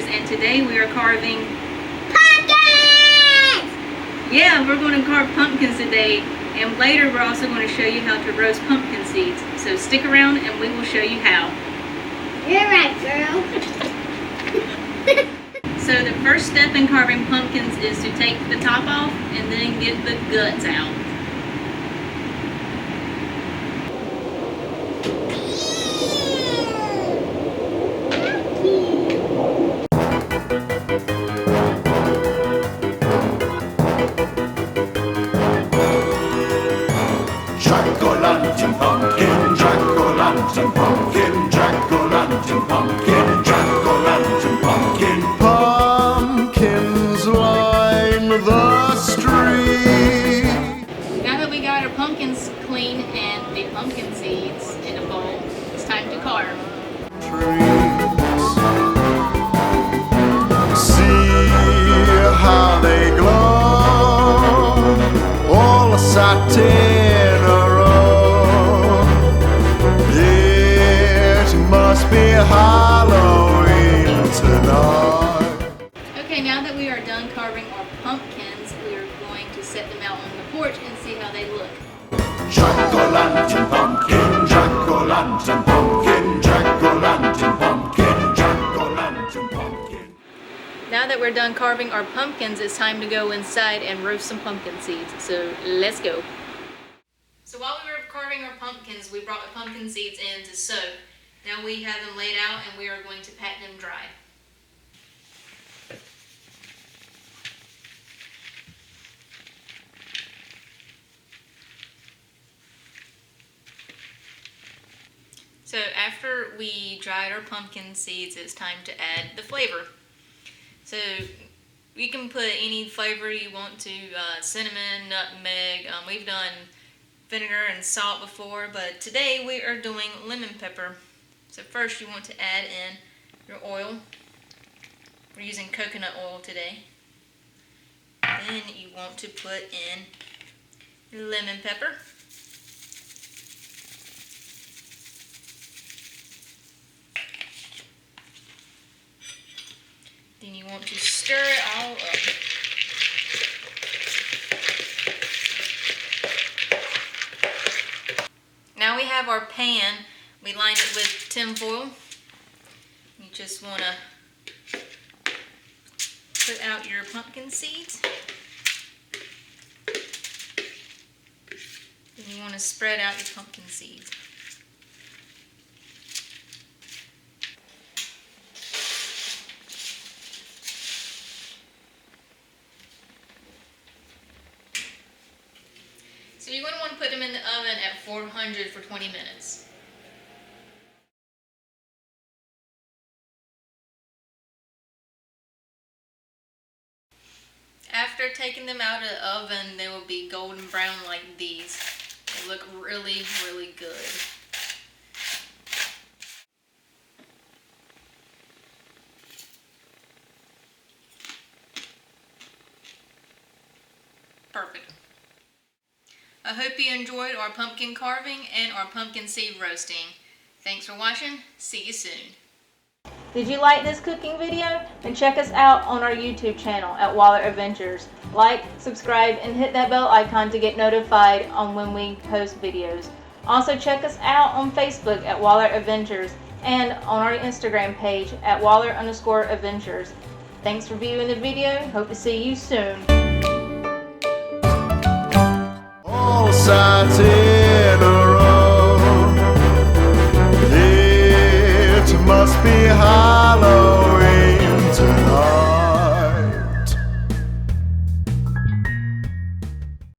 And today we are carving pumpkins! Yeah, we're going to carve pumpkins today, and later we're also going to show you how to roast pumpkin seeds. So stick around and we will show you how. You're right, girl. So the first step in carving pumpkins is to take the top off and then get the guts out. Jack-o'-lantern pumpkin, jack-o'-lantern pumpkin, jack-o'-lantern pumpkin, jack-o'-lantern pumpkin. Pumpkins line the street. Now that we got our pumpkins clean and the pumpkin seeds in a bowl, it's time to carve. See how they glow, all the satin. Halloween tonight. Okay, now that we are done carving our pumpkins, we are going to set them out on the porch and see how they look. Jack-o'-lantern pumpkin, jack-o'-lantern pumpkin, jack-o'-lantern pumpkin, jack-o'-lantern pumpkin. Now that we're done carving our pumpkins, it's time to go inside and roast some pumpkin seeds. So let's go. So while we were carving our pumpkins, we brought the pumpkin seeds in to soak. Now we have them laid out and we are going to pat them dry. So after we dried our pumpkin seeds, it's time to add the flavor. So you can put any flavor you want to, cinnamon, nutmeg. We've done vinegar and salt before, but today we are doing lemon pepper. So first you want to add in your oil. We're using coconut oil today. Then you want to put in your lemon pepper. Then you want to stir it all up. Now we have our pan. We lined it with tin foil. You just want to put out your pumpkin seeds. Then you want to spread out your pumpkin seeds. So you're going to want to put them in the oven at 400 for 20 minutes. After taking them out of the oven, they will be golden brown like these. They look really, really good. Perfect. I hope you enjoyed our pumpkin carving and our pumpkin seed roasting. Thanks for watching. See you soon. Did you like this cooking video? Then check us out on our YouTube channel at Waller Adventures. Like, subscribe, and hit that bell icon to get notified on when we post videos. Also check us out on Facebook at Waller Adventures and on our Instagram page at Waller_Adventures. Thanks for viewing the video. Hope to see you soon. All sides in a row. It must be high.